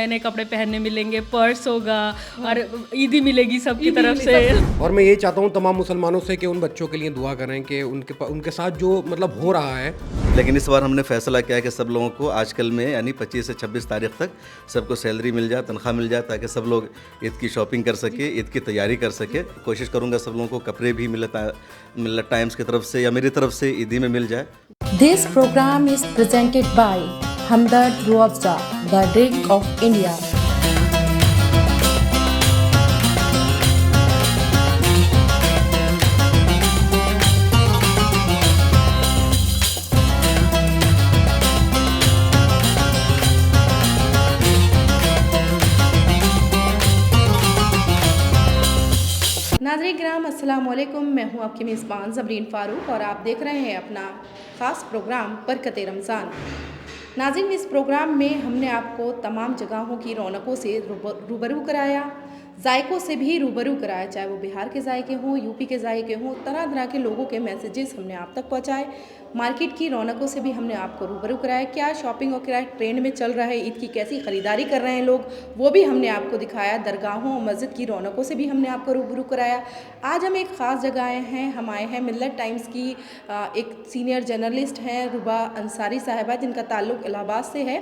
नए नए कपड़े पहनने मिलेंगे, पर्स होगा और ईदी मिलेगी सबकी तरफ से। और मैं ये चाहता हूँ तमाम मुसलमानों से कि उन बच्चों के लिए दुआ करें कि उनके साथ जो मतलब हो रहा है। लेकिन इस बार हमने फैसला किया कि सब लोगों को आजकल में यानी 25 से 26 तारीख तक सबको सैलरी मिल जाए, तनख्वाह मिल जाए, ताकि सब लोग ईद की शॉपिंग कर सके, ईद की तैयारी कर सके। कोशिश करूंगा सब लोगों को कपड़े भी मिलत टाइम्स की तरफ से या मेरी तरफ से ईदी में मिल जाए। This program is presented by Hamdard Ruafza, the Drink of India. नाज़रीन किराम अस्सलाम वालेकुम, मैं हूं आपकी मेज़बान ज़बरीन फ़ारूक और आप देख रहे हैं अपना ख़ास प्रोग्राम बरकत रमज़ान। नाज़रीन, इस प्रोग्राम में हमने आपको तमाम जगहों की रौनकों से रूबरू कराया, जायकों से भी रूबरू कराया, चाहे वो बिहार के जायके हों, यूपी के जायके हों, तरह तरह के लोगों के मैसेजेस हमने आप तक पहुँचाए। मार्केट की रौनकों से भी हमने आपको रूबरू कराया, क्या शॉपिंग और क्या ट्रेंड में चल रहा है, ईद की कैसी ख़रीदारी कर रहे हैं लोग, वो भी हमने आपको दिखाया। दरगाहों और मस्जिद की रौनकों से भी हमने आपको रूबरू कराया। आज हम एक ख़ास जगह आए हैं, हम आए हैं मिल्लत टाइम्स की एक सीनियर जर्नलिस्ट हैं रुबा अंसारी साहिबा, जिनका ताल्लुक़ इलाहाबाद से है।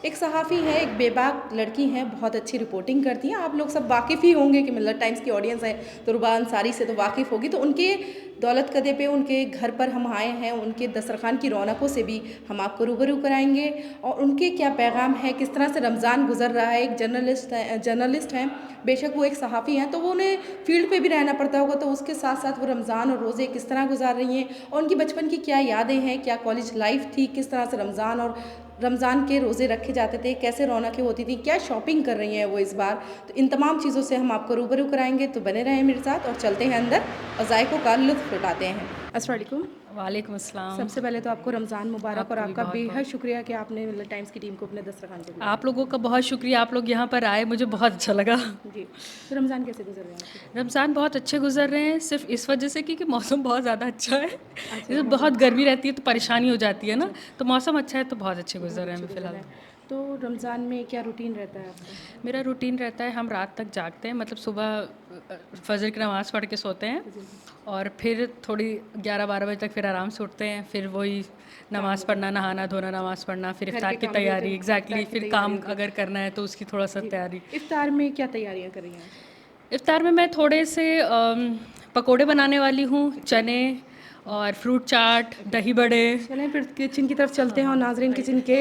एक सहाफ़ी है, एक बेबाक लड़की हैं, बहुत अच्छी रिपोर्टिंग करती हैं। आप लोग सब वाकिफ़ ही होंगे कि मिल्लत टाइम्स की ऑडियंस है तो रुबा अंसारी से तो वाकिफ़ होगी। तो उनके दौलत कदे पे उनके घर पर हम आए हैं, उनके दस्तरखान की रौनकों से भी हम आपको रूबरू कराएंगे और उनके क्या पैगाम है, किस तरह से रमज़ान गुजर रहा है। एक जर्नलिस्ट हैं, बेशक वो एक सहाफ़ी हैं तो वो उन्हें फील्ड पे भी रहना पड़ता होगा, तो उसके साथ साथ वो रमज़ान और रोज़े किस तरह गुजार रही हैं और उनकी बचपन की क्या यादें हैं, क्या कॉलेज लाइफ थी, किस तरह से रमज़ान के रोज़े रखे जाते थे, कैसे रौनकें होती थी, क्या शॉपिंग कर रही हैं वो इस बार। तो इन तमाम चीज़ों से हम आपको रूबरू कराएंगे, तो बने रहें मेरे साथ और चलते हैं अंदर और जायकों का लुत्फ़ उठाते हैं। अस्सलाम वालेकुम। वालेकुम अस्सलाम। सबसे पहले तो आपको रमज़ान मुबारक और आपका बेहद शुक्रिया कि आपने मिल्लत टाइम्स की टीम को अपने दस्तरखान पे बुलाया। आप लोगों का बहुत शुक्रिया, आप लोग यहाँ पर आए, मुझे बहुत अच्छा लगा। जी, तो रमज़ान कैसे गुजर रहे हैं? रमज़ान बहुत अच्छे गुजर रहे हैं, सिर्फ इस वजह से कि मौसम बहुत ज़्यादा अच्छा है। जैसे बहुत गर्मी रहती है तो परेशानी हो जाती है ना, तो मौसम अच्छा है तो बहुत अच्छे गुजर रहे हैं फ़िलहाल। तो रमज़ान में क्या रूटीन रहता है आपका? मेरा रूटीन रहता है, हम रात तक जागते हैं, मतलब सुबह फजर की नमाज़ पढ़ के सोते हैं और फिर थोड़ी 11-12 बजे तक फिर आराम से उठते हैं, फिर वही नमाज़ पढ़ना, नहाना धोना, नमाज़ पढ़ना, फिर इफ्तार की तैयारी। एग्जैक्टली, फिर काम अगर करना है तो उसकी थोड़ा सा तैयारी। इफ्तार में क्या तैयारियां कर रही हैं? इफ्तार में मैं थोड़े से पकोड़े बनाने वाली हूँ, चने और फ्रूट चाट, दही बड़े। चलें फिर किचन की तरफ चलते हैं और नाजरीन किचन के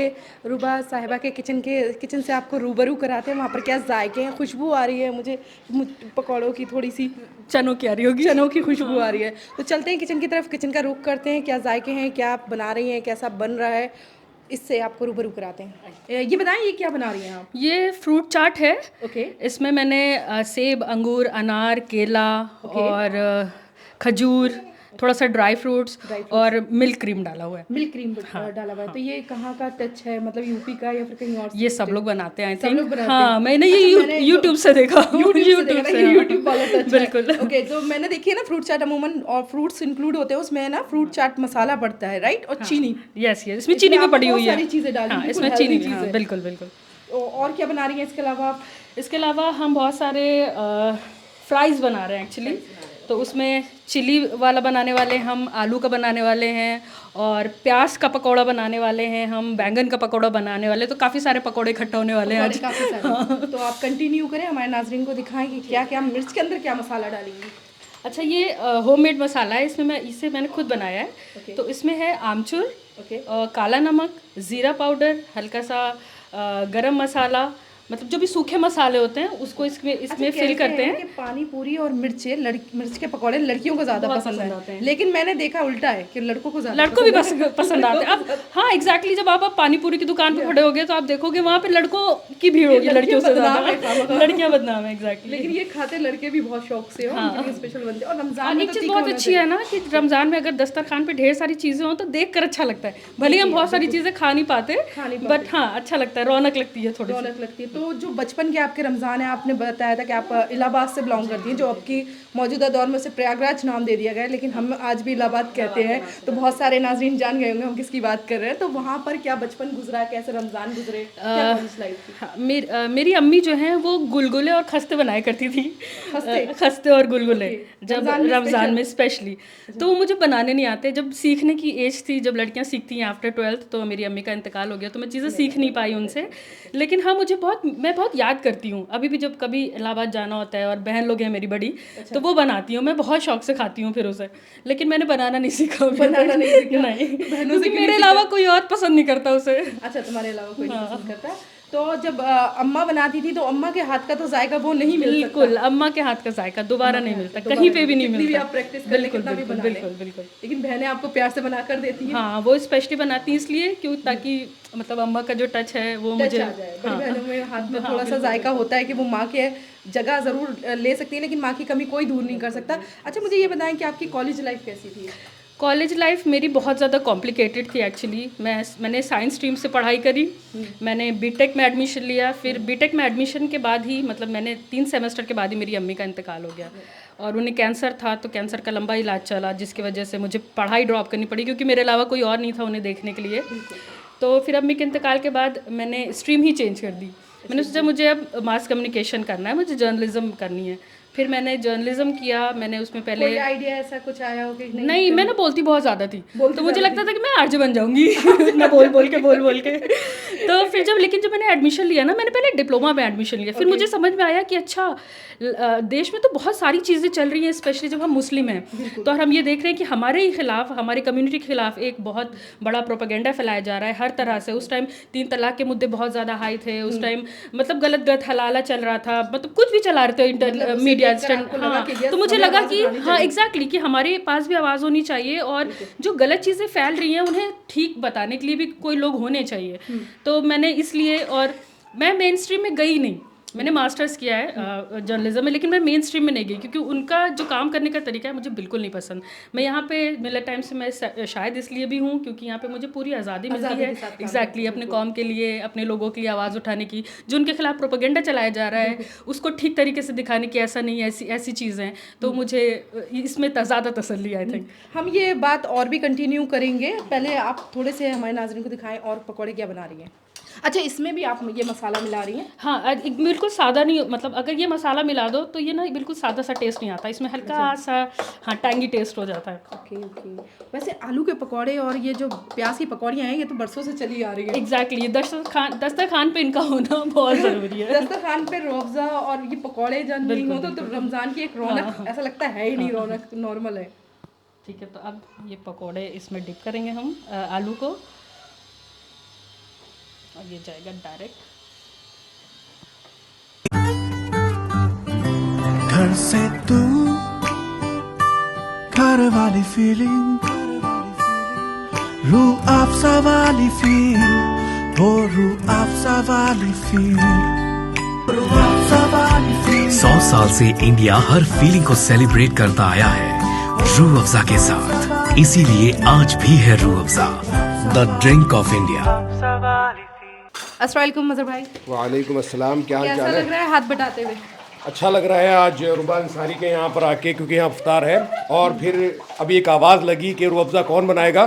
रुबा साहिबा के किचन से आपको रूबरू कराते हैं। वहाँ पर क्या जायके हैं, खुशबू आ रही है मुझे पकौड़ों की, थोड़ी सी चनों की आ रही होगी, चनों की खुशबू आ रही है। तो चलते हैं किचन की तरफ, किचन का रुख करते हैं, क्या जायके हैं, क्या आप बना रही हैं, कैसा बन रहा है, इससे आपको रूबरू कराते हैं। ये बताएं, ये क्या बना रही हैं आप? ये फ्रूट चाट है। ओके। इसमें मैंने सेब, अंगूर, अनार, केला और खजूर, थोड़ा सा ड्राई फ्रूट्स और मिल्क क्रीम डाला हुआ है। मिल्क क्रीम डाला हुआ है। तो ये कहाँ का टच है, मतलब यूपी का या फिर कहीं और? ये सब लोग बनाते हैं, आई सब लोग थिंक। बनाते हाँ, हैं। मैंने ये यूट्यूब से देखा। यूट्यूब वाला टच है। बिल्कुल। ओके, तो मैंने देखी है ना फ्रूट चाट अमूमन और फ्रूट्स इंक्लूड होते हैं उसमें ना, फ्रूट चाट मसाला पड़ता है, राइट? और चीनी। यस, इसमें चीनी भी पड़ी हुई है, सारी चीज़ें डाली हैं, इसमें चीनी, बिल्कुल बिल्कुल। और क्या बना रही हैं इसके अलावा? इसके अलावा हम बहुत सारे फ्राइज़ बना रहे हैं एक्चुअली। तो उसमें चिली वाला बनाने वाले हम, आलू का बनाने वाले हैं और प्याज का पकौड़ा बनाने वाले हैं हम, बैंगन का पकौड़ा बनाने वाले, तो काफ़ी सारे पकौड़े इकट्ठा होने वाले हैं आज। काफ़ी सारे। तो आप कंटिन्यू करें, हमारे नाजरीन को दिखाएं कि क्या क्या मिर्च के अंदर क्या मसाला डालेंगे। अच्छा, ये होममेड मसाला है, इसमें इसे मैंने खुद बनाया है। तो इसमें है आमचूर, काला नमक, ज़ीरा पाउडर, हल्का सा गरम मसाला, मतलब जो भी सूखे मसाले होते हैं उसको इसमें फिल करते हैं। कि पानी पूरी और मिर्च के पकौड़े लड़कियों को ज़्यादा पसंद है, लेकिन मैंने देखा उल्टा है कि लड़कों को ज़्यादा, लड़कों भी पसंद आते हैं। अब हाँ एग्जैक्टली, जब आप पानी पूरी की दुकान पे खड़े होगे तो आप देखोगे वहाँ पे लड़कों की भीड़ होगी, लड़कियों से ज़्यादा। लड़कियाँ बदनाम है, एग्जैक्टली। लेकिन ये खाते लड़के भी बहुत शौक से हो, उनके लिए स्पेशल बनते हैं। और रमज़ान में एक चीज़ बहुत अच्छी है ना कि रमज़ान में अगर दस्तरखान पे ढेर सारी चीज़ें हों तो देख कर अच्छा लगता है। भले हम बहुत सारी चीज़ें खा नहीं पाते, बट हाँ अच्छा लगता है, रौनक लगती है, थोड़ी रौनक लगती है। तो जो बचपन के आपके रमज़ान है, आपने बताया था कि आप इलाहाबाद से बिलोंग करती हैं, जो आपकी मौजूदा दौर में उसे प्रयागराज नाम दे दिया गया है, लेकिन हम आज भी इलाहाबाद कहते हैं, तो बहुत सारे नाजरीन जान गए होंगे हम किसकी बात कर रहे हैं। तो वहाँ पर क्या बचपन गुजरा, कैसे रमज़ान गुजरे, क्या कॉलेज लाइफ थी? हाँ, मेरी अम्मी जो हैं वो गुलगुले और खस्ते बनाया करती थी। खस्ते और गुलगुले जब रमज़ान में स्पेशली, तो वो मुझे बनाने नहीं आते। जब सीखने की एज थी, जब लड़कियां सीखती हैं आफ्टर 12th, तो मेरी अम्मी का इंतकाल हो गया, तो मैं चीज़ें सीख नहीं पाई उनसे। लेकिन हाँ, मैं बहुत याद करती हूँ। अभी भी जब कभी इलाहाबाद जाना होता है और बहन लोग हैं मेरी बड़ी, तो वो बनाती हूँ, मैं बहुत शौक से खाती हूँ फिर उसे। लेकिन मैंने बनाना नहीं सीखा। बनाना नहीं सीखा? नहीं, बहनों से क्योंकि मेरे अलावा कोई और पसंद नहीं करता उसे। अच्छा, तुम्हारे अलावा कोई नहीं पसंद करता। तो जब अम्मा बनाती थी, तो अम्मा के हाथ का तो जायका वो नहीं मिल सकता। बिल्कुल, अम्मा के हाथ का जायका दोबारा नहीं मिलता, कहीं पे भी नहीं कितनी भी मिलता। आप प्रैक्टिस कर लें, कितना भी बना लें। बिल्कुल। लेकिन बहनें आपको प्यार से बना कर देती हैं। हाँ, वो स्पेशली बनाती हैं इसलिए क्यों, ताकि मतलब अम्मा का जो टच है वो मुझे आ जाए। बड़ी बहनों में हाथ में थोड़ा सा जायका होता है कि वो माँ के जगह ज़रूर ले सकती है, लेकिन माँ की कमी कोई दूर नहीं कर सकता। अच्छा, मुझे ये बताएं कि आपकी कॉलेज लाइफ कैसी थी? कॉलेज लाइफ मेरी बहुत ज़्यादा कॉम्प्लिकेटेड थी एक्चुअली। मैंने साइंस स्ट्रीम से पढ़ाई करी, मैंने बीटेक में एडमिशन लिया। फिर बीटेक में एडमिशन के बाद ही, मतलब मैंने 3 सेमेस्टर के बाद ही मेरी अम्मी का इंतकाल हो गया, और उन्हें कैंसर था, तो कैंसर का लंबा इलाज चला, जिसकी वजह से मुझे पढ़ाई ड्रॉप करनी पड़ी, क्योंकि मेरे अलावा कोई और नहीं था उन्हें देखने के लिए। तो फिर अम्मी के इंतकाल के बाद मैंने स्ट्रीम ही चेंज कर दी। मैंने सोचा मुझे अब मास कम्युनिकेशन करना है, मुझे जर्नलिज्म करनी है। फिर मैंने जर्नलिज्म किया। मैंने उसमें पहले कोई आइडिया ऐसा कुछ आया हो कि नहीं, मैं ना बोलती बहुत ज़्यादा थी, तो मुझे लगता था कि मैं आरजे बन जाऊंगी इतना बोल के। तो फिर लेकिन जब मैंने एडमिशन लिया ना, मैंने पहले डिप्लोमा में एडमिशन लिया। फिर मुझे समझ में आया कि अच्छा, देश में तो बहुत सारी चीज़ें चल रही हैं, स्पेशली जब हम मुस्लिम हैं, तो हम ये देख रहे हैं कि हमारे ही खिलाफ, हमारी कम्युनिटी के खिलाफ एक बहुत बड़ा प्रोपेगेंडा फैलाया जा रहा है हर तरह से। उस टाइम 3 तलाक के मुद्दे बहुत ज़्यादा हाई थे उस टाइम, मतलब गलत हलाला चल रहा था, मतलब कुछ भी चला रहे थे मीडिया। हाँ, तो मुझे लगा कि हाँ एग्जैक्टली, कि हमारे पास भी आवाज़ होनी चाहिए, और जो गलत चीज़ें फैल रही हैं उन्हें ठीक बताने के लिए भी कोई लोग होने चाहिए। तो मैंने इसलिए, और मैं मेन स्ट्रीम में गई नहीं, मैंने मास्टर्स किया है जर्नलिज्म में, लेकिन मैं मेन स्ट्रीम में नहीं गई, क्योंकि उनका जो काम करने का तरीका है मुझे बिल्कुल नहीं पसंद। मैं यहाँ पे मिलत टाइम से मैं शायद इसलिए भी हूँ क्योंकि यहाँ पे मुझे पूरी आज़ादी मिलती है एग्जैक्टली अपने कौम के लिए, अपने लोगों के लिए आवाज़ उठाने की। जो उनके खिलाफ प्रोपेगेंडा चलाया जा रहा है उसको ठीक तरीके से दिखाने की, ऐसा नहीं है, ऐसी चीज़ें, तो मुझे इसमें ज़्यादा तसल्ली आई थिंक। हम ये बात और भी कंटिन्यू करेंगे, पहले आप थोड़े से हमारे नाज़रीन को दिखाएं और पकौड़े क्या बना रही हैं। अच्छा, इसमें भी आप ये मसाला मिला रही हैं? हाँ, बिल्कुल सादा नहीं, मतलब अगर ये मसाला मिला दो तो ये ना बिल्कुल सादा सा टेस्ट नहीं आता, इसमें हल्का सा हाँ टैंगी टेस्ट हो जाता है। ओके। वैसे आलू के पकौड़े और ये जो प्याज की पकौड़ियाँ हैं, ये तो बरसों से चली आ रही है। एग्जैक्टली, दस्तरखान पे इनका होना बहुत ज़रूरी है। दस्तरखान पे रूअफ़ज़ा और ये पकौड़े जब नहीं हो तो रमज़ान की एक रौनक ऐसा लगता है ही नहीं, रौनक नॉर्मल है। ठीक है, तो अब ये पकौड़े इसमें डिप करेंगे हम आलू को, और ये जाएगा डायरेक्ट। घर से तू घर वाली फीलिंग, रूह अफ़ज़ा वाली फील, वो रूह अफ़ज़ा वाली फील, रूह अफ़ज़ा वाली फील। 100 साल से इंडिया हर फीलिंग को सेलिब्रेट करता आया है रूह अफ़ज़ा के साथ, इसीलिए आज भी है Rooh Afza, the drink of India. अस्सलाम वालेकुम मज़हर भाई। वालेकुम अस्सलाम, क्या हाल कैसा चाल है? लग रहा है हाथ बटाते हुए? अच्छा लग रहा है आज रुबा अंसारी के यहाँ पर आके, क्योंकि यहाँ इफ्तार है और फिर अभी एक आवाज़ लगी कि रूह अफ़ज़ा कौन बनाएगा,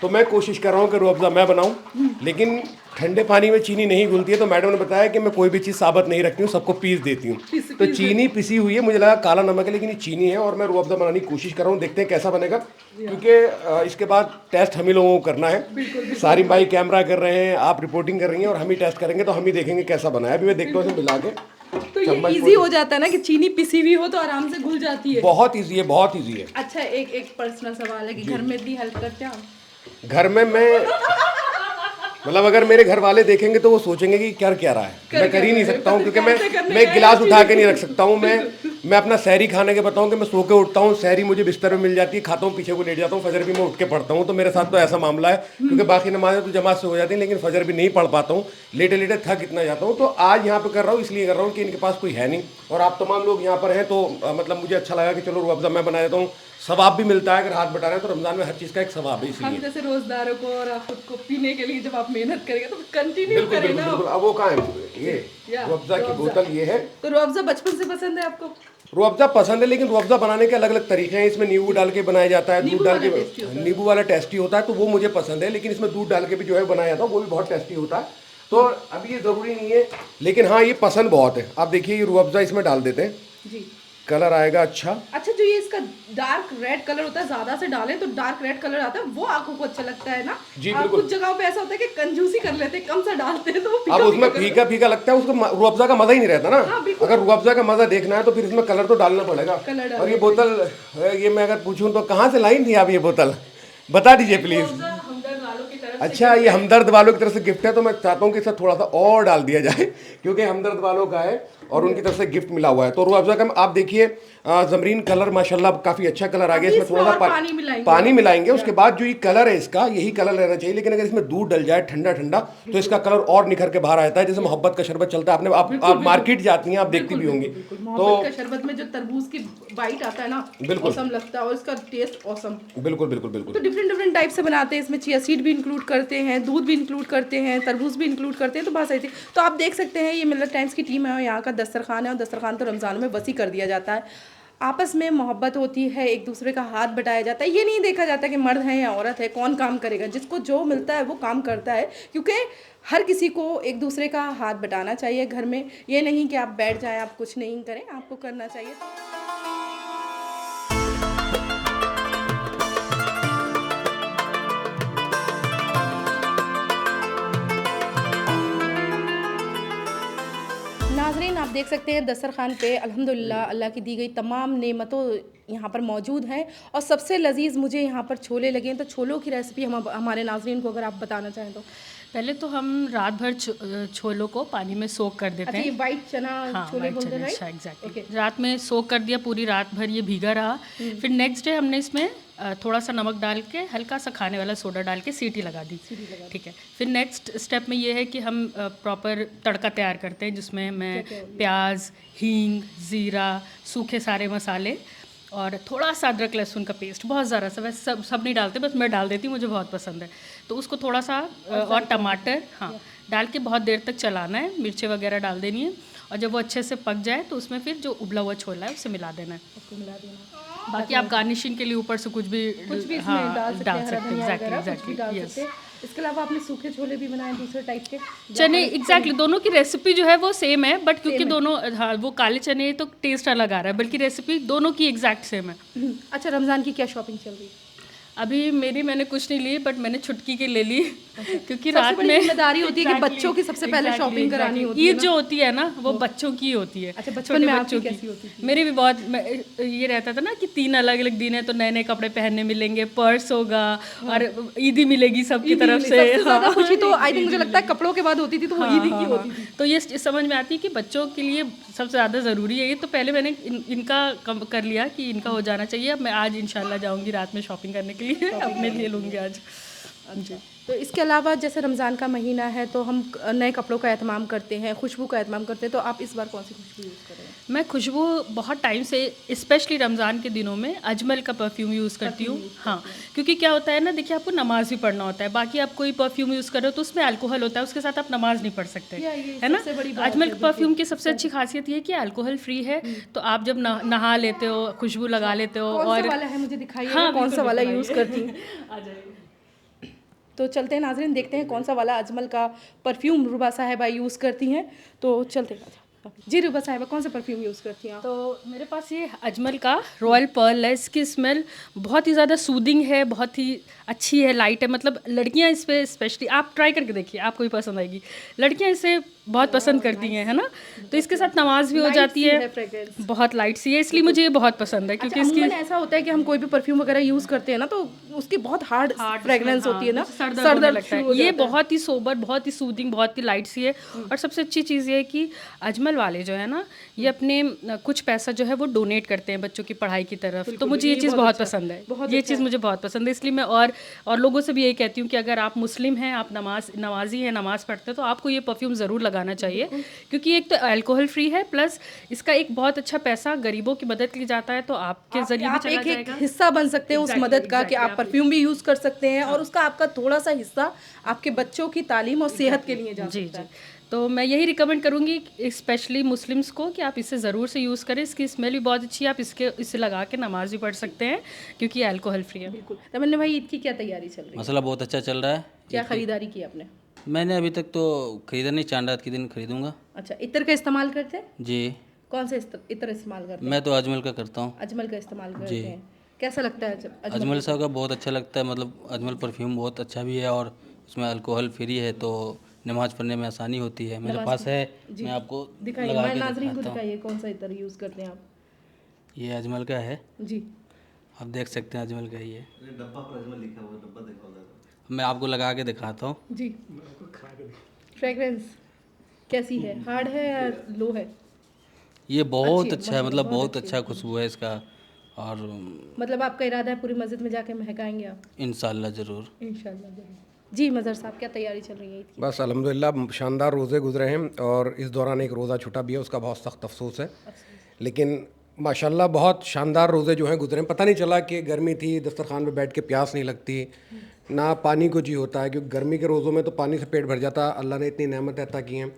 तो मैं कोशिश कर रहा हूँ कि रूह अफ़ज़ा मैं बनाऊँ, लेकिन ठंडे पानी में चीनी नहीं घुलती है, तो मैडम ने बताया कि मैं कोई भी चीज़ साबुत नहीं रखती हूँ, सबको पीस देती हूँ। तो चीनी पिसी हुई है, मुझे लगा काला नमक है लेकिन ये चीनी है, और मैं रूह अफ़ज़ा बनाने की कोशिश कर रहा हूँ, देखते हैं कैसा बनेगा, क्योंकि इसके बाद टेस्ट हम ही लोगों को करना है। सारी भाई कैमरा कर रहे हैं, आप रिपोर्टिंग कर रही हैं, और हम ही टेस्ट करेंगे, तो हम ही देखेंगे कैसा बना है। अभी मैं देखता हूँ इसे मिला के। तो ये इजी हो जाता है ना कि चीनी पिसी हुई हो तो आराम से घुल जाती है। बहुत इजी है, बहुत इजी है। अच्छा, एक पर्सनल सवाल है कि घर में इतनी हेल्प करते हैं आप? घर में मैं मतलब अगर मेरे घर वाले देखेंगे तो वो सोचेंगे कि क्या रहा है, मैं कर ही नहीं सकता हूँ, क्योंकि मैं एक गिलास उठा के नहीं रख सकता हूँ। मैं अपना सहरी खाने के बताऊँ कि मैं सो के उठता हूँ, सहरी मुझे बिस्तर में मिल जाती है, खाता हूँ, पीछे को लेट जाता हूँ, फजर भी मैं उठ के पढ़ता हूँ। तो मेरे साथ तो ऐसा मामला है, क्योंकि बाकी नमाज़ें तो जमात से हो जाती हैं, लेकिन फजर भी नहीं पढ़ पाता हूँ, लेटे लेटे थक इतना जाता हूँ। तो आज यहाँ पे कर रहा हूँ, इसलिए कर रहा हूँ कि इनके पास कोई है नहीं, और आप तमाम लोग यहाँ पर हैं, तो मतलब मुझे अच्छा लगा कि चलो रूह अफ़ज़ा मैं बना देता हूँ। सवाब भी मिलता है। अगर हाथ बटा रहे हैं तो रमज़ान में हर चीज़ का एक सवाब है, हम इसलिए जैसे रोजदारों को और आप खुद को पीने के लिए जब आप मेहनत करेंगे तो कंटिन्यू बिल्कुल करें बिल्कुल ना। बिल्कुल। अब वो कहाँ है, ये रूह अफ़ज़ा की बोतल ये है। तो रूह अफ़ज़ा बचपन से पसंद है आपको? रूह अफ़ज़ा पसंद है, लेकिन रूह अफ़ज़ा बनाने के अलग अलग तरीके हैं। इसमें नींबू डाल के बनाया जाता है, दूध डाल के, नींबू वाला टेस्टी होता है तो वो मुझे पसंद है। लेकिन इसमें दूध डाल के भी जो है बनाया जाता है वो भी बहुत टेस्टी होता है। तो अभी ये ज़रूरी नहीं है, लेकिन हाँ ये पसंद बहुत है। आप देखिए ये रूह अफ़ज़ा इसमें डाल देते हैं, जी। कलर आएगा अच्छा। अच्छा, जो ये इसका डार्क रेड कलर होता है, ज्यादा से डालें तो डार्क रेड कलर आता है, वो आंखों को अच्छा लगता है ना? जी, आप बिल्कुल। कुछ जगहों पे ऐसा होता है कि कंजूसी कर लेते हैं, कम सा डालते हैं तो वो अब उसमें फीका फीका लगता है, उसको रूह अफ़ज़ा का मज़ा ही नहीं रहता ना। हाँ, बिल्कुल। अगर रूह अफ़ज़ा का मज़ा देखना है तो फिर इसमें कलर तो डालना पड़ेगा। कलर डालना और ये बोतल, ये मैं अगर पूछूं तो कहाँ से लाई थी आप ये बोतल, बता दीजिए प्लीज़। हमदर्द वालों की तरफ अच्छा, ये हमदर्द वालों की तरफ से गिफ्ट है, तो मैं चाहता हूँ कि इसमें थोड़ा सा और डाल दिया जाए क्योंकि हमदर्द वालों का है और उनकी तरफ से गिफ्ट मिला हुआ है। तो रूह अफ़ज़ा का आप देखिए ज़मरीन कलर माशाल्लाह काफ़ी अच्छा कलर आ गया। इसमें थोड़ा सा पानी मिलाएंगे, उसके बाद जो ये कलर है इसका यही कलर रहना चाहिए। लेकिन अगर इसमें दूध डल जाए ठंडा ठंडा तो इसका कलर और निखर के बाहर आता है। जैसे मोहब्बत का शरबत चलता है, आपने आप मार्केट जाती हैं, आप देखती भी होंगी। तो शरबत में जो तरबूज की बाइट आता है ना, बिल्कुल औसम लगता है और इसका टेस्ट औसम। बिल्कुल बिल्कुल बिल्कुल। तो डिफरेंट टाइप से बनाते हैं, इसमें चिया सीड भी इंक्लूड करते हैं, दूध भी इंक्लूड करते हैं, तरबूज भी इंक्लूड करते हैं, तो बहुत सारी थी। तो आप देख सकते हैं ये मिल्लत टाइम्स की टीम है और यहाँ का दस्तरखान है, और दस्तरखान तो रमज़ान में वसी कर दिया जाता है। आपस में मोहब्बत होती है, एक दूसरे का हाथ बटाया जाता है। ये नहीं देखा जाता कि मर्द है या औरत है, कौन काम करेगा। जिसको जो मिलता है वो काम करता है, क्योंकि हर किसी को एक दूसरे का हाथ बटाना चाहिए घर में। ये नहीं कि आप बैठ जाएं, आप कुछ नहीं करें, आपको करना चाहिए। नाज़रीन, आप देख सकते हैं दस्तरखान पे अल्हम्दुलिल्लाह अल्लाह की दी गई तमाम नेमतों यहाँ पर मौजूद हैं, और सबसे लजीज़ मुझे यहाँ पर छोले लगे हैं। तो छोलों की रेसिपी हम हमारे नाज़रीन को अगर आप बताना चाहें तो। पहले तो हम रात भर छोलों को पानी में सोक कर देते अच्छा, ये हैं। वाइट चना छोले बोलते हैं, राइट? एग्जैक्टली। रात में सोक कर दिया, पूरी रात भर ये भीगा रहा। फिर नेक्स्ट डे हमने इसमें थोड़ा सा नमक डाल के, हल्का सा खाने वाला सोडा डाल के सीटी लगा दी। ठीक है। फिर नेक्स्ट स्टेप में ये है कि हम प्रॉपर तड़का तैयार करते हैं, जिसमें मैं प्याज, हींग, ज़ीरा, सूखे सारे मसाले और थोड़ा सा अदरक लहसुन का पेस्ट, बहुत ज़रा सा, वैसे सब नहीं डालते, बस मैं डाल देती हूँ, मुझे बहुत पसंद है। तो उसको थोड़ा सा और टमाटर, हाँ, डाल के बहुत देर तक चलाना है। मिर्चें वगैरह डाल देनी है, और जब वो अच्छे से पक जाए तो उसमें फिर जो उबला हुआ छोला है उसे मिला देना है। बाकी आप गार्निशिंग के लिए ऊपर से कुछ भी इसमें डाल सकते हैं, एग्जैक्टली। यस। इसके अलावा आपने सूखे छोले भी बनाए दूसरे टाइप के चने, एग्जैक्टली। दोनों की रेसिपी जो है वो सेम है, बट क्योंकि दोनों, हाँ, वो काले चने तो टेस्ट अलग आ रहा है, बल्कि रेसिपी दोनों की एग्जैक्ट सेम है। अच्छा, रमज़ान की क्या शॉपिंग चल रही है? अभी मैंने कुछ नहीं ली, बट मैंने छुटकी की ले ली क्योंकि सबसे रात बड़ी में जिम्मेदारी होती है कि बच्चों की सबसे पहले शॉपिंग करानी होती है ईद जो होती है ना, वो बच्चों की होती है। अच्छा, बचपन छोटे में बच्चों आपकी कैसी होती की। मेरी भी बहुत ये रहता था ना कि 3 अलग अलग दिन है तो नए नए कपड़े पहनने मिलेंगे, पर्स होगा और ईदी मिलेगी सबकी तरफ से। सबसे ज़्यादा खुशी तो आई थिंक मुझे लगता है कपड़ों के बाद होती थी, तो वो ईद की होती थी। तो ये समझ में आती है कि बच्चों के लिए सबसे ज़्यादा ज़रूरी है ये। तो पहले मैंने इनका कर लिया कि इनका हो जाना चाहिए। अब मैं आज इंशाल्लाह जाऊँगी रात में शॉपिंग करने के लिए, अपने लिए लूँगी आज। जी। तो इसके अलावा जैसे रमज़ान का महीना है तो हम नए कपड़ों का एहतमाम करते हैं, खुशबू का एहतमाम करते हैं। तो आप इस बार कौन सी खुशबू यूज़ कर रहे हैं? मैं खुशबू बहुत टाइम से, स्पेशली रमज़ान के दिनों में, अजमल का परफ्यूम यूज़ करती हूँ। हाँ, क्योंकि क्या होता है ना, देखिए आपको नमाज भी पढ़ना होता है। बाकी आप कोई परफ्यूम यूज़ कर रहे हो तो उसमें अल्कोहल होता है, उसके साथ आप नमाज नहीं पढ़ सकते, है ना। अजमल के परफ्यूम की सबसे अच्छी खासियत ये है कि अल्कोहल फ्री है। तो आप जब नहा लेते हो, खुशबू लगा लेते हो। और वाला है, मुझे दिखाइए। हाँ, कौन सा वाला यूज़ करती हैं? आ जाइए। तो चलते हैं नाज़रीन, देखते हैं कौन सा वाला अजमल का परफ्यूम रुबा साहिबा यूज़ करती हैं। तो चलते हैं। जी रुबा साहिबा, कौन सा परफ्यूम यूज़ करती हैं आप? तो मेरे पास ये अजमल का रॉयल पर्ल है। इसकी स्मेल बहुत ही ज़्यादा सूदिंग है, बहुत ही अच्छी है, लाइट है। मतलब लड़कियां इस पर स्पेशली, आप ट्राई करके देखिए, आपको भी पसंद आएगी। लड़कियां इसे बहुत पसंद करती हैं, है ना। तो इसके साथ नमाज भी हो जाती है, बहुत लाइट सी है, इसलिए मुझे ये बहुत पसंद है। क्योंकि इसकी ऐसा होता है कि हम कोई भी परफ्यूम वगैरह यूज़ करते हैं ना, तो उसकी बहुत हार्ड फ्रेगरेंस होती है ना, सर दर्द लगता है। ये बहुत ही सोबर, बहुत ही सूदिंग, बहुत ही लाइट सी है। और सबसे अच्छी चीज़ ये है कि अजमल वाले जो है ना, ये अपने कुछ पैसा जो है वो डोनेट करते हैं बच्चों की पढ़ाई की तरफ। तो मुझे ये चीज़ बहुत पसंद है, ये चीज़ मुझे बहुत पसंद है। इसलिए मैं और लोगों से भी यही कहती हूँ कि अगर आप मुस्लिम हैं, आप नमाजी हैं, नमाज़ पढ़ते हैं, तो आपको ये परफ्यूम ज़रूर लगाना लगाना चाहिए, क्योंकि एक तो अल्कोहल फ्री है, प्लस इसका एक बहुत अच्छा पैसा गरीबों की मदद के लिए जाता है, तो आपके जरिए भी आप चला एक जाएगा। हिस्सा बन सकते हैं उस Exactly, मदद का कि exactly, आप परफ्यूम भी यूज़ कर सकते हैं और उसका आपका थोड़ा सा हिस्सा आपके बच्चों की तालीम और सेहत के लिए जा जी सकता जी। है। तो मैं यही रिकमेंड करूँगी स्पेशली मुस्लिम्स को कि आप इसे ज़रूर से यूज़ करें। इसकी स्मेल भी बहुत अच्छी है, आप इसे लगा के नमाज भी पढ़ सकते हैं, क्योंकि ये अल्कोहल फ्री है। बिल्कुल। तमन्ना भाई, ईद की क्या तैयारी चल रही है? मसाला बहुत अच्छा चल रहा है। क्या खरीदारी की आपने? मैंने अभी तक तो खरीदा नहीं, चांद रात के दिन खरीदूंगा। अच्छा, इत्र का इस्तेमाल करते हैं? जी, कौन से इत्र इस्तेमाल करते हैं? मैं तो अजमल का करता हूँ। अजमल का इस्तेमाल करते हैं। कैसा लगता है अजमल साहब का बहुत अच्छा लगता है, मतलब अजमल परफ्यूम बहुत अच्छा भी है और उसमें अल्कोहल फ्री है, तो नमाज पढ़ने में आसानी होती है। मेरे पास है, मैं आपको दिखाइए, लगा मैं के नाज़रीन को दिखाता हूँ। दिखाइए कौन सा इत्र यूज़ करते हैं आप। ये अजमल का है, जी, आप देख सकते हैं अजमल का ही है। डब्बा पर अजमल लिखा हुआ है, डब्बा देखा होगा। मैं आपको लगा के दिखाता हूँ। जी। फ्रेगरेंस कैसी है? हार्ड है या लो है? ये बहुत अच्छा है, मतलब बहुत अच्छा खुशबू है इसका, और मतलब आपका इरादा है पूरी मस्जिद में जाके महकाएंगे आप? इंशाल्लाह ज़रूर। इंशाल्लाह ज़रूर। जी मज़हर साहब, क्या तैयारी चल रही है ईद की? बस अल्हम्दुलिल्लाह शानदार रोज़े गुजरे हैं और इस दौरान एक रोज़ा छूटा भी है, उसका बहुत सख्त अफसोस है। लेकिन माशाल्लाह बहुत शानदार रोज़े जो हैं गुजरे हैं। पता नहीं चला कि गर्मी थी, दस्तरखान पे बैठ के प्यास नहीं लगती, ना पानी को जी होता है, क्योंकि गर्मी के रोज़ों में तो पानी से पेट भर जाता है। अल्लाह ने इतनी नेमतें अता की हैं।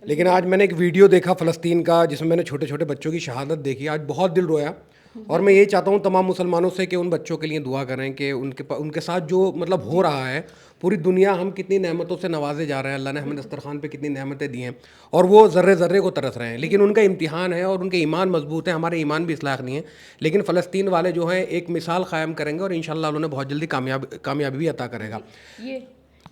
लेकिन आज मैंने एक वीडियो देखा फ़लस्तीन का, जिसमें मैंने छोटे छोटे बच्चों की शहादत देखी। आज बहुत दिल रोया और मैं ये चाहता हूँ तमाम मुसलमानों से कि उन बच्चों के लिए दुआ करें कि उनके साथ जो मतलब हो रहा है, पूरी दुनिया हम कितनी नेमतों से नवाजे जा रहे हैं, अल्लाह ने हमें दस्तरखान पे कितनी नेमतें दी हैं और वो ज़र्रे ज़र्रे को तरस रहे हैं। लेकिन उनका इम्तिहान है और उनके ईमान मजबूत है, हमारे ईमान भी इस लायक नहीं है। लेकिन फ़लस्तीन वाले जो हैं एक मिसाल क़ायम करेंगे और इंशाअल्लाह उन्हें बहुत जल्दी कामयाबी भी अता करेगा।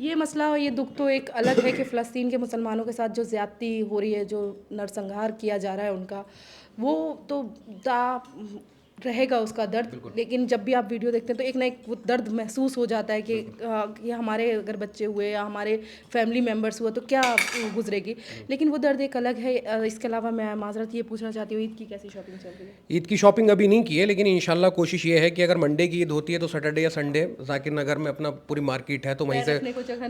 ये मसला और ये दुख तो एक अलग है कि फ़लस्तीन के मुसलमानों के साथ जो ज़्यादती हो रही है, जो नरसंहार किया जा रहा है उनका, वो तो रहेगा उसका दर्द। लेकिन जब भी आप वीडियो देखते हैं तो एक ना एक वो दर्द महसूस हो जाता है कि हमारे अगर बच्चे हुए या हमारे फैमिली मेम्बर्स हुआ तो क्या गुजरेगी। लेकिन वो दर्द एक अलग है। इसके अलावा मैं माजरत ये पूछना चाहती हूँ, ईद की कैसी शॉपिंग चल रही है? ईद की शॉपिंग अभी नहीं की है, लेकिन इंशाल्लाह कोशिश ये है कि अगर मंडे की ईद होती है तो सैटरडे या संडे जाकिर नगर में अपना पूरी मार्केट है, तो वहीं से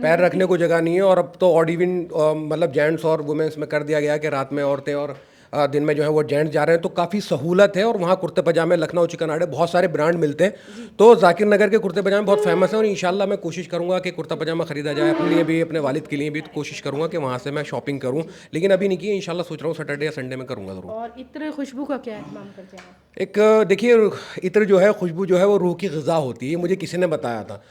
पैर रखने को जगह नहीं है। और अब तो ऑड इवन मतलब जेंट्स और वुमेंस में कर दिया गया कि रात में औरतें और दिन में जो है वो जेंट्स जा रहे हैं, तो काफ़ी सहूलत है। और वहाँ कुर्ते पजामे, लखनऊ चिकन आड़े, बहुत सारे ब्रांड मिलते हैं। तो जाकिर नगर के कुर्ते पजामे बहुत फेमस हैं और इंशाल्लाह मैं कोशिश करूँगा कि कुर्ता पजामा ख़रीदा जाए अपने लिए भी, अपने वालिद के लिए भी। तो कोशिश करूँगा कि वहाँ से मैं शॉपिंग करूँ, लेकिन अभी नहीं की। इंशाल्लाह सोच रहा हूँ सैटरडे या संडे में करूँगा ज़रूर। और इत्र खुशबू का क्या इस्तेमाल करते हैं? एक देखिए, इत्र जो है, खुशबू जो है वो रूह की ग़िज़ा होती है, मुझे किसी ने बताया था।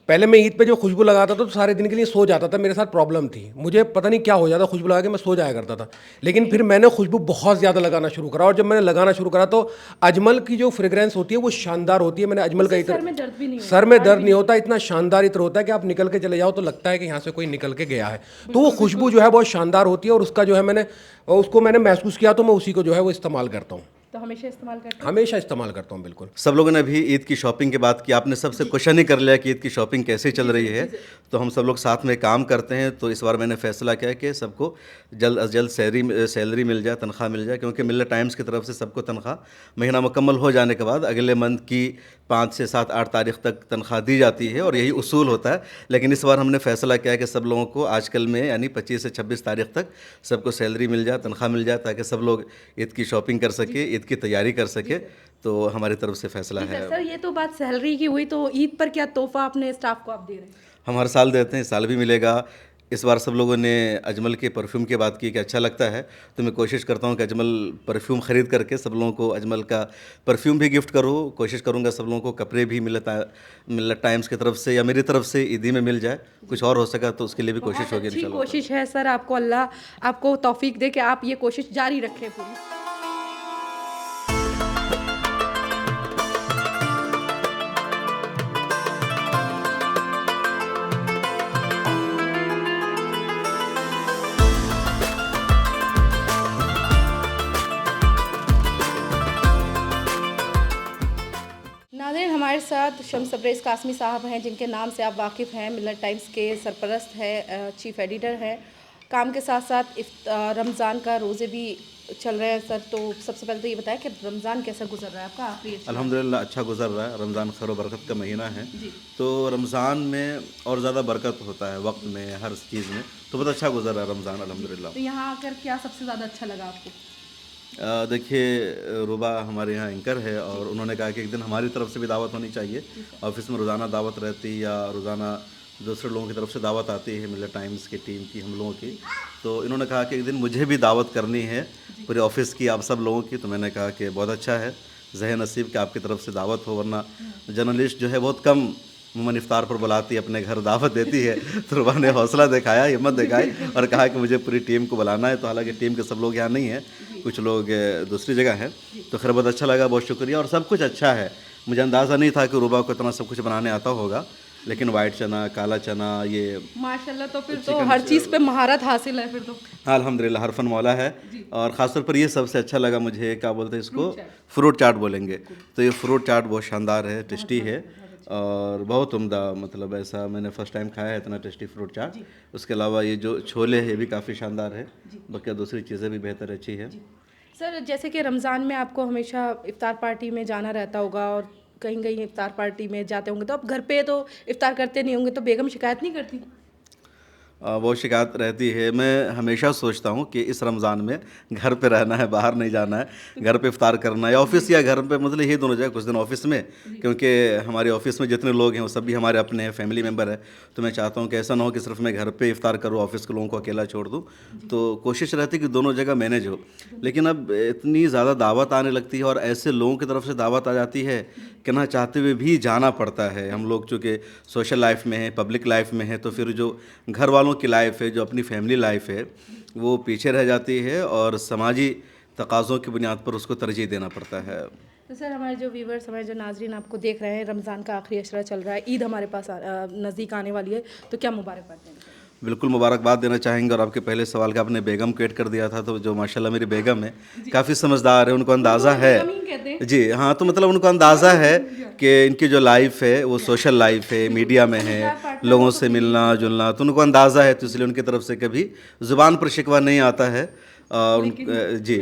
पहले मैं ईद पे जो खुशबू लगाता था तो सारे दिन के लिए सो जाता था, मेरे साथ प्रॉब्लम थी, मुझे पता नहीं क्या हो जाता, खुशबू लगा के मैं सो जाया करता था। लेकिन फिर मैंने खुशबू बहुत ज़्यादा लगाना शुरू करा और जब मैंने लगाना शुरू करा तो अजमल की जो फ्रेग्रेंस होती है वो शानदार होती है। मैंने अजमल का इत्र, सर में दर्द नहीं होता, इतना शानदार इत्र होता है कि आप निकल के चले जाओ तो लगता है कि यहाँ से कोई निकल के गया है। तो वो खुशबू जो है बहुत शानदार होती है और उसका जो है मैंने महसूस किया, तो मैं उसी को जो है वो इस्तेमाल करता हूँ। तो हमेशा इस्तेमाल करते हैं? हमेशा इस्तेमाल करता हूँ, बिल्कुल। सब लोगों ने अभी ईद की शॉपिंग की बात की, आपने सबसे क्वेश्चन ही कर लिया कि ईद की शॉपिंग कैसे चल रही है। तो हम सब लोग साथ में काम करते हैं, तो इस बार मैंने फैसला किया कि सबको जल्द अज जल्द सैलरी मिल जाए, तनख्वाह मिल जाए, क्योंकि मिलर टाइम्स की तरफ से सबको तनख्वाह महीना मुकम्मल हो जाने के बाद अगले मंथ की 5 से 7 8 तारीख तक तनख्वाह दी जाती है और यही उसूल होता है। लेकिन इस बार हमने फैसला किया कि सब लोगों को आजकल में यानी 25 से 26 तारीख तक सबको सैलरी मिल जाए, तनख्वाह मिल जाए, ताकि सब लोग ईद की शॉपिंग कर सके, ईद की तैयारी कर सके। तो हमारी तरफ से फैसला है। सर, ये तो बात सैलरी की हुई, तो ईद पर क्या तोहफा अपने स्टाफ को आप दे रहे हैं? हम हर साल देते हैं, इस साल भी मिलेगा। इस बार सब लोगों ने अजमल के परफ्यूम की बात की कि अच्छा लगता है, तो मैं कोशिश करता हूँ कि अजमल परफ्यूम ख़रीद करके सब लोगों को अजमल का परफ्यूम भी गिफ्ट करूँ। कोशिश करूँगा सब लोगों को कपड़े भी मिलर टाइम्स की तरफ से या मेरी तरफ से ईदी में मिल जाए। कुछ और हो सका तो उसके लिए भी कोशिश होगी इंशाल्लाह। कोशिश है सर, आपको अल्लाह आपको तौफीक दे कि आप ये कोशिश जारी रखें पूरी। नाज़रीन, हमारे साथ शम्स अब्रेज़ कासमी साहब हैं, जिनके नाम से आप वाकिफ़ हैं। मिलर टाइम्स के सरपरस्त हैं, चीफ़ एडिटर हैं काम के साथ साथ रमज़ान का रोज़े भी चल रहे हैं सर, तो सबसे पहले तो ये बताएं कि रमज़ान कैसा गुजर रहा है आपका आखिरी? अल्हम्दुलिल्लाह अच्छा गुजर रहा है। रमज़ान खैर व बरकत का महीना है, तो रमज़ान में और ज़्यादा बरकत होता है वक्त में, हर चीज़ में, तो बहुत अच्छा गुजर रहा है रमज़ान अल्हम्दुलिल्लाह। तो यहाँ आकर क्या सबसे ज़्यादा अच्छा लगा आपको? देखिए रुबा हमारे यहाँ एंकर है और उन्होंने कहा कि एक दिन हमारी तरफ से भी दावत होनी चाहिए। ऑफिस में रोज़ाना दावत रहती या रोज़ाना दूसरे लोगों की तरफ से दावत आती है, मिलर टाइम्स की टीम की, हम लोगों की, तो इन्होंने कहा कि एक दिन मुझे भी दावत करनी है पूरे ऑफिस की, आप सब लोगों की। तो मैंने कहा कि बहुत अच्छा है, ज़हे नसीब कि आपकी तरफ से दावत हो, वरना जर्नलिस्ट जो है बहुत कम मुमन इफ्तार पर बुलाती है, अपने घर दावत देती है। तो रुबा ने हौसला दिखाया, हिम्मत दिखाई और कहा कि मुझे पूरी टीम को बुलाना है। तो हालांकि टीम के सब लोग यहाँ नहीं हैं, कुछ लोग दूसरी जगह हैं। तो खैर बहुत अच्छा लगा, बहुत शुक्रिया। और सब कुछ अच्छा है, मुझे अंदाज़ा नहीं था कि रुबा को इतना सब कुछ बनाने आता होगा, लेकिन वाइट चना, काला चना, ये माशाल्लाह, तो फिर तो हर चीज़ पे महारत हासिल है फिर तो। हाँ अल्हम्दुलिल्लाह, हर फन मौला है। और ख़ासतौर पर ये सबसे अच्छा लगा मुझे, क्या बोलते हैं इसको, फ्रूट चाट बोलेंगे, तो ये फ्रूट चाट बहुत शानदार है, टेस्टी है और बहुत उम्दा, मतलब ऐसा मैंने फ़र्स्ट टाइम खाया है इतना टेस्टी फ्रूट चाट। उसके अलावा ये जो छोले है ये भी काफ़ी शानदार है, बाकी दूसरी चीज़ें भी बेहतर अच्छी है। सर जैसे कि रमज़ान में आपको हमेशा इफ्तार पार्टी में जाना रहता होगा और कहीं कहीं इफ्तार पार्टी में जाते होंगे, तो आप घर पे तो इफ्तार करते नहीं होंगे, तो बेगम शिकायत नहीं करती? बहुत शिकायत रहती है। मैं हमेशा सोचता हूँ कि इस रमज़ान में घर पे रहना है, बाहर नहीं जाना है, घर पे इफ्तार करना है, ऑफिस या घर पे, मतलब ये दोनों जगह, कुछ दिन ऑफिस में, क्योंकि हमारे ऑफिस में जितने लोग हैं वो सब भी हमारे अपने हैं, फैमिली मेम्बर है। तो मैं चाहता हूँ कि ऐसा ना हो कि सिर्फ मैं घर पे इफ्तार करूँ, ऑफिस के लोगों को अकेला छोड़ दूँ। तो कोशिश रहती है कि दोनों जगह मैनेज हो, लेकिन अब इतनी ज़्यादा दावत आने लगती है और ऐसे लोगों की तरफ से दावत आ जाती है कि ना चाहते हुए भी जाना पड़ता है। हम लोग चूँकि सोशल लाइफ में हैं, पब्लिक लाइफ में हैं, तो फिर जो घर वालों की लाइफ है, जो अपनी फैमिली लाइफ है, वो पीछे रह जाती है और समाजी तकाज़ों की बुनियाद पर उसको तरजीह देना पड़ता है। तो सर हमारे जो व्यूवर्स, हमारे जो नाजरीन आपको देख रहे हैं, रमज़ान का आखिरी अशरा चल रहा है, ईद हमारे पास नज़दीक आने वाली है, तो क्या मुबारकबाद देना? बिल्कुल मुबारकबाद देना चाहेंगे। और आपके पहले सवाल का आपने बेगम को ऐड कर दिया था, तो जो माशाल्लाह मेरी बेगम है काफ़ी समझदार है, उनको अंदाज़ा है जी, हाँ, तो मतलब उनको अंदाज़ा है कि इनकी जो लाइफ है वो सोशल लाइफ है, मीडिया में है, लोगों से मिलना जुलना, तो उनको अंदाज़ा है, तो इसलिए उनकी तरफ से कभी ज़ुबान पर शिकवा नहीं आता है। जी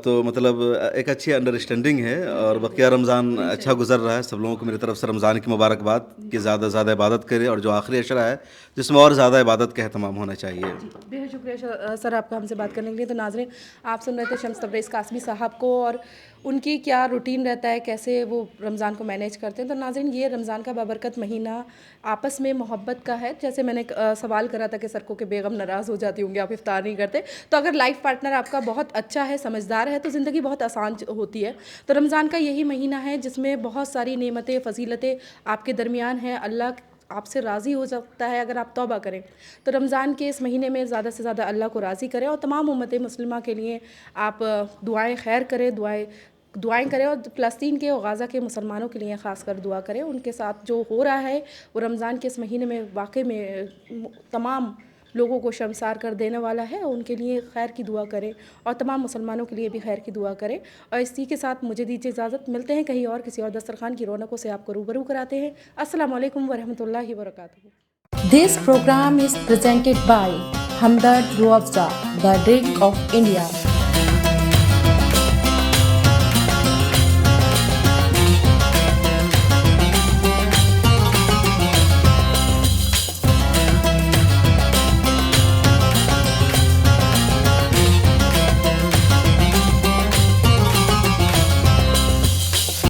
तो मतलब एक अच्छी अंडरस्टैंडिंग है और बकिया रमज़ान अच्छा गुजर रहा है। सब लोगों को मेरी तरफ से रमज़ान की मुबारकबाद कि ज़्यादा से ज़्यादा इबादत करें और जो आखिरी अशरा है जिसमें और ज़्यादा इबादत का एहतमाम होना चाहिए। बेहद शुक्रिया सर आपका हमसे बात करने के लिए। तो नाज़रीन, आप सुन रहे थे शम्स तबरेज़ कासमी साहब को और उनकी क्या रूटीन रहता है, कैसे वो रमज़ान को मैनेज करते हैं। तो नाज़रीन, ये रमज़ान का बाबरकत महीना आपस में मोहब्बत का है। जैसे मैंने सवाल करा था कि सर को कि बेगम नाराज़ हो जाती होंगी, आप इफ्तार नहीं करते, तो अगर लाइफ पार्टनर आपका बहुत अच्छा है, समझदार है, तो ज़िंदगी बहुत आसान होती है। तो रमज़ान का यही महीना है जिसमें बहुत सारी नेमतें, फजीलतें आपके दरमियान हैं। अल्लाह आपसे राज़ी हो सकता है अगर आप तौबा करें। तो रमज़ान के इस महीने में ज़्यादा से ज़्यादा अल्लाह को राज़ी करें और तमाम उम्मत मुस्लिमा के लिए आप दुआएं खैर करें, दुआएं करें और फ़लस्तीन के और गाज़ा के मुसलमानों के लिए ख़ास कर दुआ करें। उनके साथ जो हो रहा है वो रमज़ान के इस महीने में वाकई में तमाम लोगों को शर्मसार कर देने वाला है। उनके लिए खैर की दुआ करें और तमाम मुसलमानों के लिए भी खैर की दुआ करें। और इसी के साथ मुझे दीजिए इजाज़त, मिलते हैं कहीं और किसी और दस्तरखान की रौनकों से आपको रूबरू कराते हैं। अस्सलाम वालेकुम वरहमतुल्लाहि वबरकातुहू। This program is presented by Hamdard Ruafza, the drink of India.